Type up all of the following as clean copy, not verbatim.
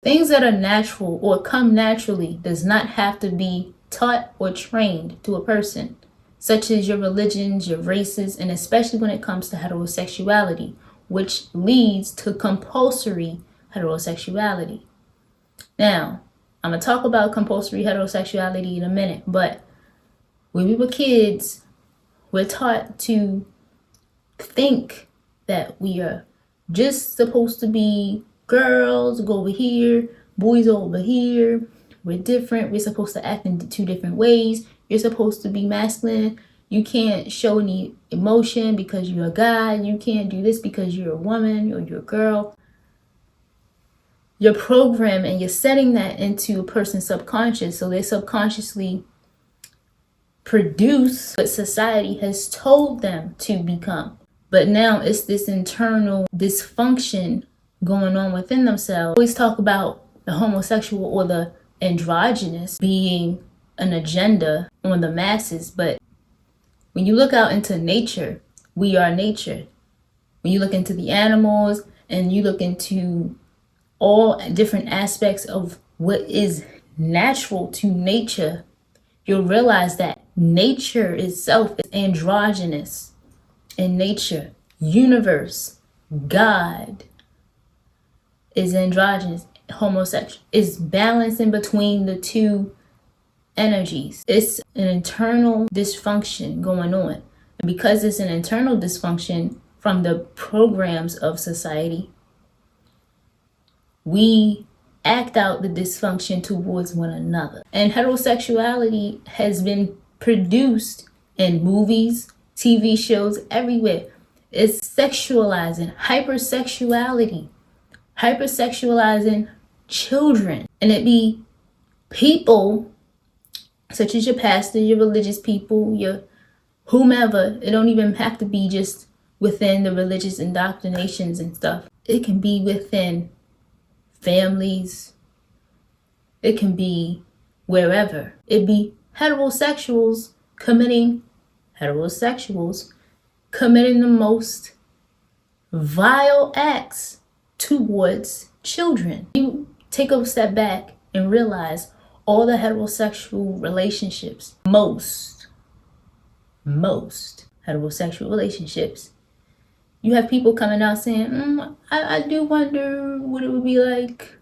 Things that are natural or come naturally does not have to be taught or trained to a person, such as your religions, your races, and especially when it comes to heterosexuality, which leads to compulsory heterosexuality. Now, I'm going to talk about compulsory heterosexuality in a minute, but when we were kids, we're taught to think that we are just supposed to be girls go over here, boys over here. We're different. We're supposed to act in two different ways. You're supposed to be masculine. You can't show any emotion because you're a guy. You can't do this because you're a woman or you're a girl. You're programmed and you're setting that into a person's subconscious. So they subconsciously produce what society has told them to become. But now it's this internal dysfunction going on within themselves. We always talk about the homosexual or the androgynous being an agenda on the masses, but when you look out into nature, we are nature. When you look into the animals and you look into all different aspects of what is natural to nature, you'll realize that nature itself is androgynous. In nature, universe, God is androgynous. Homosexual is balancing between the two energies. It's an internal dysfunction going on. And because it's an internal dysfunction from the programs of society, we act out the dysfunction towards one another. And heterosexuality has been produced in movies, TV shows, everywhere. It's sexualizing, hypersexualizing children. And it be people such as your pastor, your religious people, your whomever. It don't even have to be just within the religious indoctrinations and stuff. It can be within families. It can be wherever. It be heterosexuals committing the most vile acts towards children. You take a step back and realize all the heterosexual relationships, most heterosexual relationships, you have people coming out saying, I do wonder what it would be like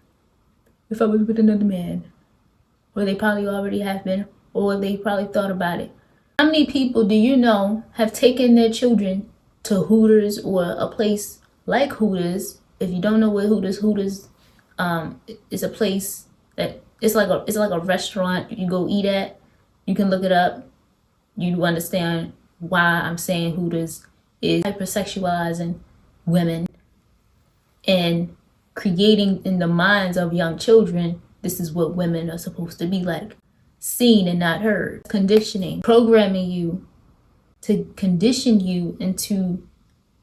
if I was with another man. Or they probably already have been, or they probably thought about it. How many people do you know have taken their children to Hooters or a place like Hooters? If you don't know where Hooters is a place that it's like a restaurant you go eat at. You can look it up. You understand why I'm saying Hooters is hypersexualizing women and creating in the minds of young children, this is what women are supposed to be like. Seen and not heard. Conditioning, programming you to condition you into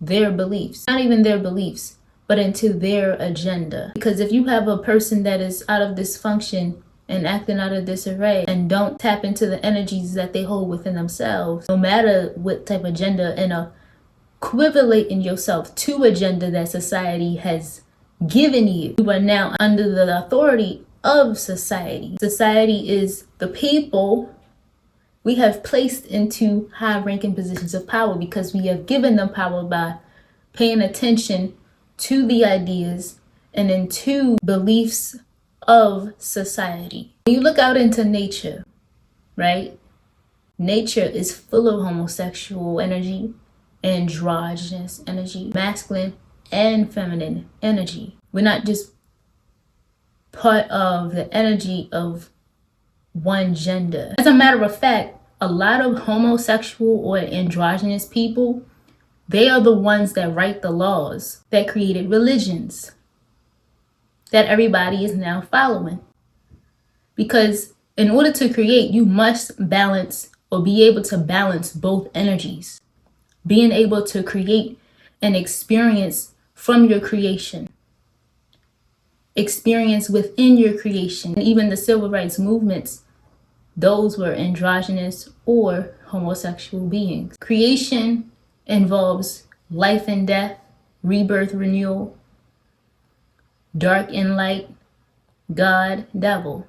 their beliefs. Not even their beliefs, but into their agenda. Because if you have a person that is out of dysfunction and acting out of disarray and don't tap into the energies that they hold within themselves, no matter what type of agenda, and equivalating yourself to agenda that society has given you, you are now under the authority of society. Society is the people we have placed into high-ranking positions of power because we have given them power by paying attention to the ideas and into beliefs of society. When you look out into nature, right? Nature is full of homosexual energy, androgynous energy, masculine and feminine energy. We're not just part of the energy of one gender. As a matter of fact, a lot of homosexual or androgynous people, they are the ones that write the laws, that created religions that everybody is now following. Because in order to create, you must balance or be able to balance both energies. Being able to create an experience from your creation. Experience within your creation. And even the civil rights movements, those were androgynous or homosexual beings. Creation involves life and death, rebirth, renewal, dark and light, God, devil,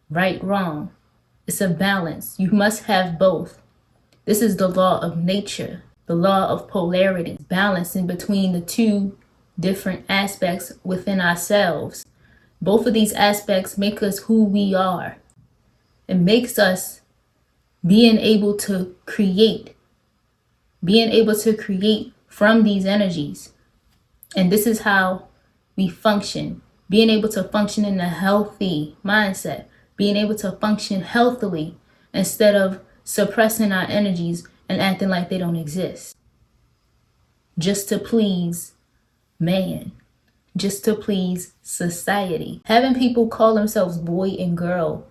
right, wrong. It's a balance. You must have both. This is the law of nature, the law of polarity, balancing between the two different aspects within ourselves. Both of these aspects make us who we are. It makes us being able to create from these energies. And this is how we function, being able to function in a healthy mindset, being able to function healthily instead of suppressing our energies and acting like they don't exist just to please man, just to please society. Having people call themselves boy and girl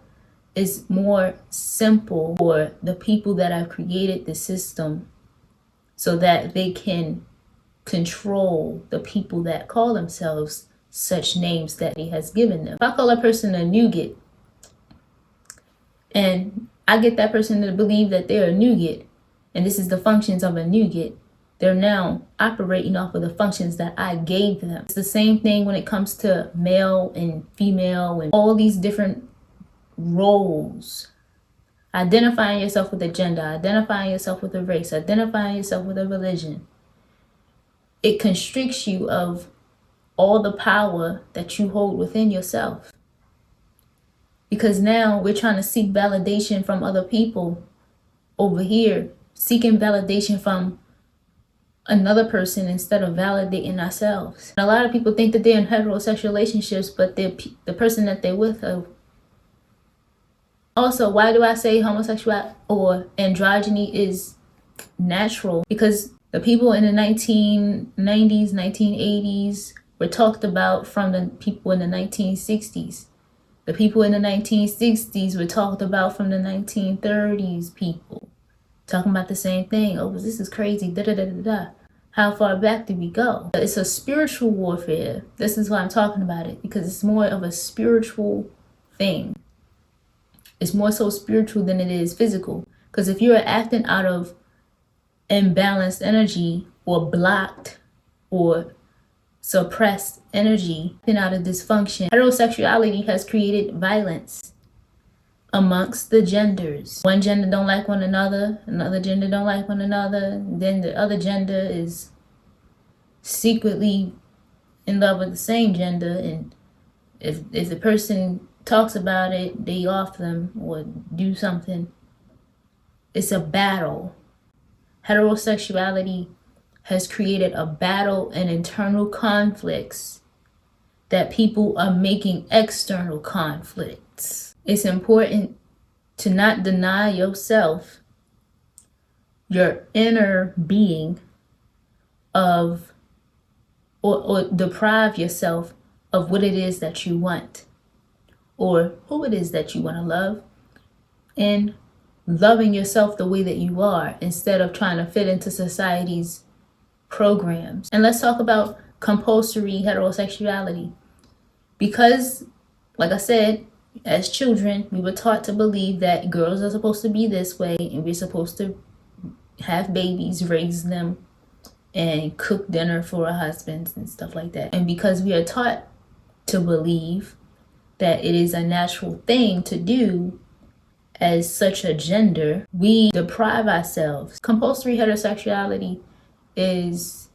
is more simple for the people that have created the system so that they can control the people that call themselves such names that he has given them. If I call a person a nougat and I get that person to believe that they're a nougat and this is the functions of a nougat, they're now operating off of the functions that I gave them. It's the same thing when it comes to male and female and all these different roles. Identifying yourself with a gender, identifying yourself with a race, identifying yourself with a religion. It constricts you of all the power that you hold within yourself. Because now we're trying to seek validation from other people over here, seeking validation from another person instead of validating ourselves. And a lot of people think that they're in heterosexual relationships, but the person that they're with. Also, why do I say homosexuality or androgyny is natural? Because the people in the 1990s, 1980s were talked about from the people in the 1960s. The people in the 1960s were talked about from the 1930s people. Talking about the same thing. Oh, this is crazy. Da da da da da. How far back do we go? It's a spiritual warfare. This is why I'm talking about it, because it's more of a spiritual thing. It's more so spiritual than it is physical. Because if you're acting out of imbalanced energy or blocked or suppressed energy, acting out of dysfunction, heterosexuality has created violence amongst the genders. One gender don't like one another, another gender don't like one another, then the other gender is secretly in love with the same gender, and if the person talks about it, they off them or do something. It's a battle. Heterosexuality has created a battle and internal conflicts that people are making external conflicts. It's important to not deny yourself, your inner being of, or deprive yourself of what it is that you want or who it is that you want to love, and loving yourself the way that you are instead of trying to fit into society's programs. And let's talk about compulsory heterosexuality. Because, like I said, as children, we were taught to believe that girls are supposed to be this way and we're supposed to have babies, raise them, and cook dinner for our husbands and stuff like that. And because we are taught to believe that it is a natural thing to do as such a gender, we deprive ourselves. Compulsory heterosexuality is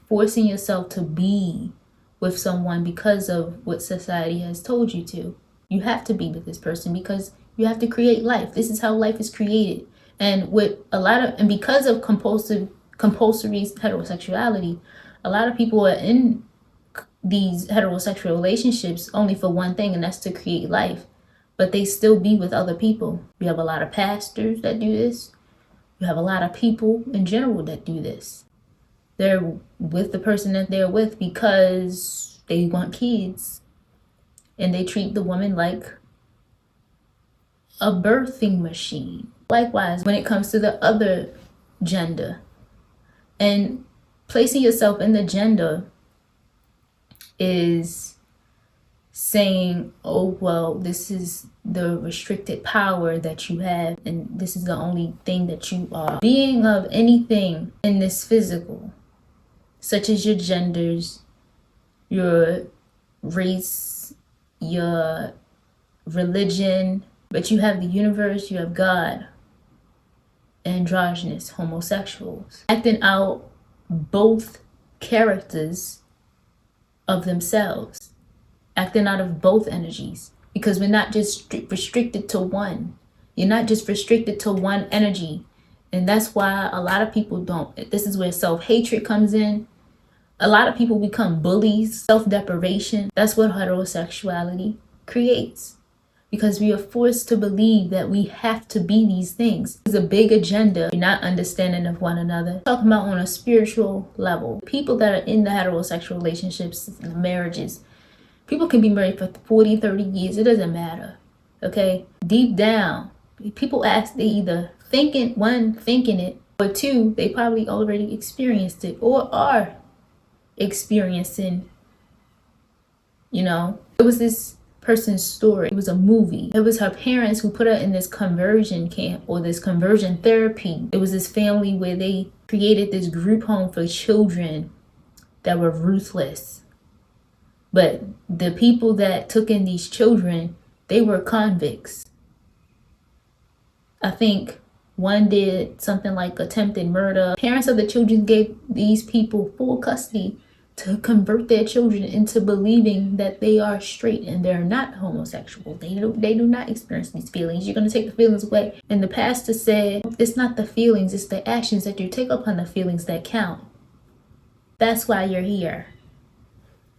forcing yourself to be with someone because of what society has told you to. You have to be with this person because you have to create life. This is how life is created. And because of compulsory heterosexuality, a lot of people are in these heterosexual relationships only for one thing, and that's to create life. But they still be with other people. You have a lot of pastors that do this. You have a lot of people in general that do this. They're with the person that they're with because they want kids. And they treat the woman like a birthing machine. Likewise, when it comes to the other gender, and placing yourself in the gender is saying, oh, well, this is the restricted power that you have, and this is the only thing that you are. Being of anything in this physical, such as your genders, your race, your religion, but you have the universe, you have God, androgynous, homosexuals, acting out both characters of themselves, acting out of both energies, because we're not just restricted to one. You're not just restricted to one energy. And that's why a lot of people don't. This is where self-hatred comes in. A lot of people become bullies, self-deprivation. That's what heterosexuality creates. Because we are forced to believe that we have to be these things. It's a big agenda. You're not understanding of one another. Talking about on a spiritual level. People that are in the heterosexual relationships, marriages, people can be married for 40, 30 years. It doesn't matter. Okay? Deep down, people ask, they either thinking it, or two, they probably already experienced it or are experiencing, It was this person's story. It was a movie. It was her parents who put her in this conversion camp or this conversion therapy. It was this family where they created this group home for children that were ruthless. But the people that took in these children, they were convicts. I think one did something like attempted murder. Parents of the children gave these people full custody to convert their children into believing that they are straight and they're not homosexual. They do not experience these feelings. You're going to take the feelings away. And the pastor said, it's not the feelings, it's the actions that you take upon the feelings that count. That's why you're here.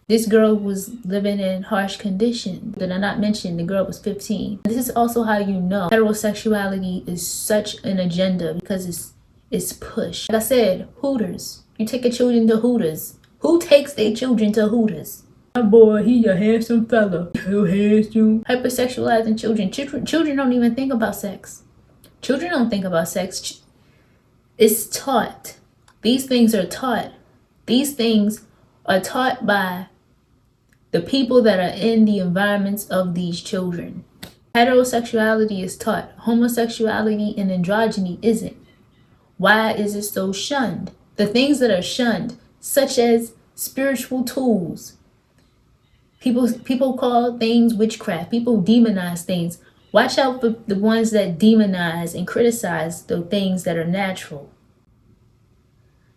This girl was living in harsh conditions. Did I not mention the girl was 15? This is also how you know heterosexuality is such an agenda, because it's pushed. Like I said, Hooters. You take your children to Hooters. Who takes their children to Hooters? My boy, he a handsome fella. So handsome. Hypersexualizing children. Children don't even think about sex. Children don't think about sex. It's taught. These things are taught. These things are taught by the people that are in the environments of these children. Heterosexuality is taught. Homosexuality and androgyny isn't. Why is it so shunned? The things that are shunned, such as spiritual tools. People call things witchcraft. People demonize things. Watch out for the ones that demonize and criticize the things that are natural.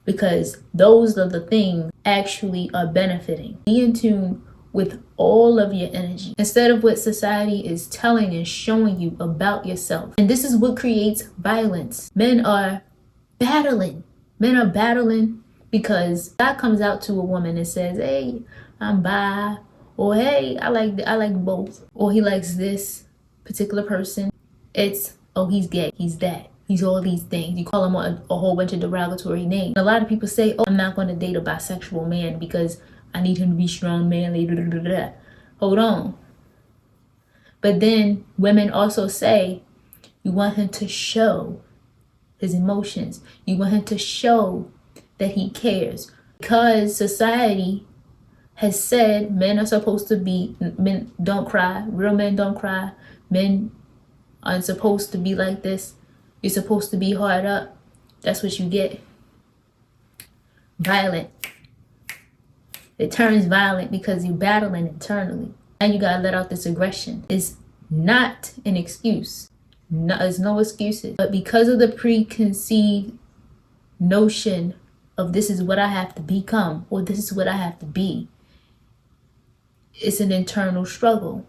Because those are the things actually are benefiting. Be in tune with all of your energy instead of what society is telling and showing you about yourself. And this is what creates violence. Men are battling. Because God comes out to a woman and says, hey, I'm bi, or hey, I like both, or he likes this particular person. It's, oh, he's gay, he's that, he's all these things. You call him a whole bunch of derogatory names. A lot of people say, oh, I'm not going to date a bisexual man because I need him to be strong, manly, blah, blah, blah, blah. Hold on. But then women also say, you want him to show his emotions. You want him to show that he cares. Because society has said men don't cry. Real men don't cry. Men aren't supposed to be like this. You're supposed to be hard up. That's what you get. Violent. It turns violent because you're battling internally. And you gotta let out this aggression. It's not an excuse. No, there's no excuses. But because of the preconceived notion of this is what I have to become, or this is what I have to be, it's an internal struggle.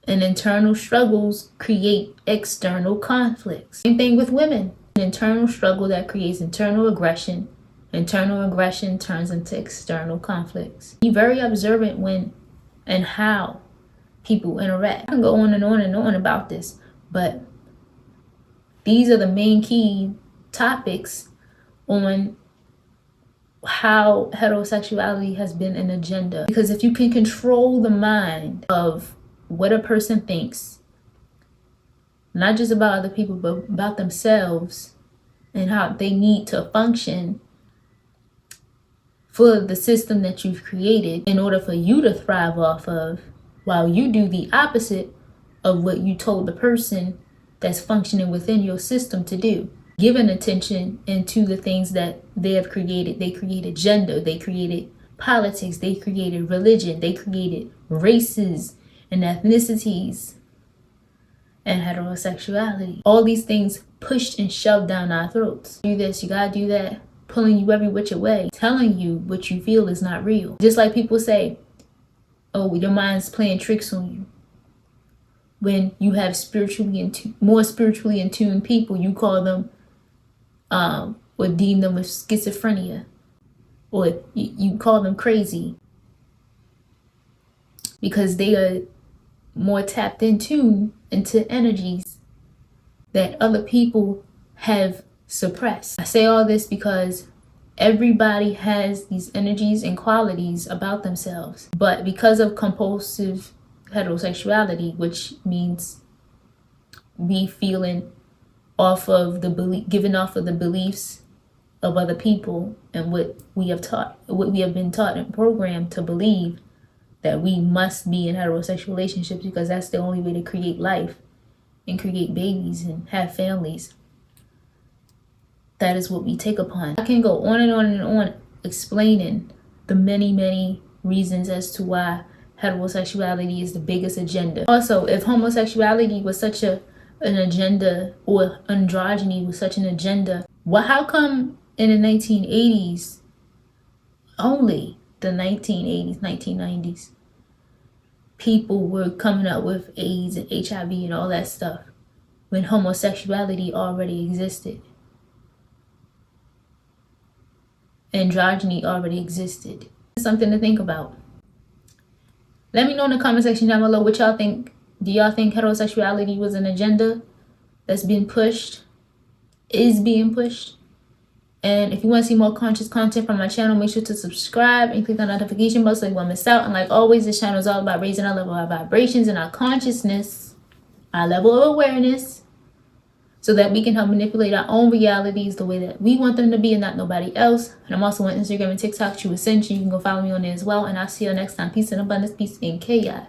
And internal struggles create external conflicts. Same thing with women. An internal struggle that creates internal aggression. Internal aggression turns into external conflicts. Be very observant when and how people interact. I can go on and on and on about this, but these are the main key topics on how heterosexuality has been an agenda. Because if you can control the mind of what a person thinks, not just about other people, but about themselves and how they need to function for the system that you've created in order for you to thrive off of, while you do the opposite of what you told the person that's functioning within your system to do. Giving attention into the things that they have created. They created gender, they created politics, they created religion, they created races and ethnicities and heterosexuality. All these things pushed and shoved down our throats. Do this, you gotta do that, pulling you every which way, telling you what you feel is not real. Just like people say, oh, your mind's playing tricks on you. When you have more spiritually in tune people, you call them or deem them with schizophrenia, or you call them crazy because they are more tapped into energies that other people have suppressed. I say all this because everybody has these energies and qualities about themselves, but because of compulsive heterosexuality, which means we feeling off of the giving off of the beliefs of other people and what we have been taught and programmed to believe, that we must be in heterosexual relationships because that's the only way to create life and create babies and have families. That is what we take upon. I can go on and on and on explaining the many reasons as to why heterosexuality is the biggest agenda. Also, if homosexuality was such an agenda, or androgyny was such an agenda, how come in the 1980s, only the 1980s, 1990s, people were coming up with AIDS and HIV and all that stuff when homosexuality already existed? Androgyny already existed. Something to think about. Let me know in the comment section down below what y'all think. Do y'all think heterosexuality was an agenda that's being pushed, is being pushed? And if you want to see more conscious content from my channel, make sure to subscribe and click the notification bell so you won't miss out. And like always, this channel is all about raising our level of vibrations and our consciousness, our level of awareness, so that we can help manipulate our own realities the way that we want them to be and not nobody else. And I'm also on Instagram and TikTok, True Ascension. You can go follow me on there as well. And I'll see you next time. Peace and abundance, peace and chaos.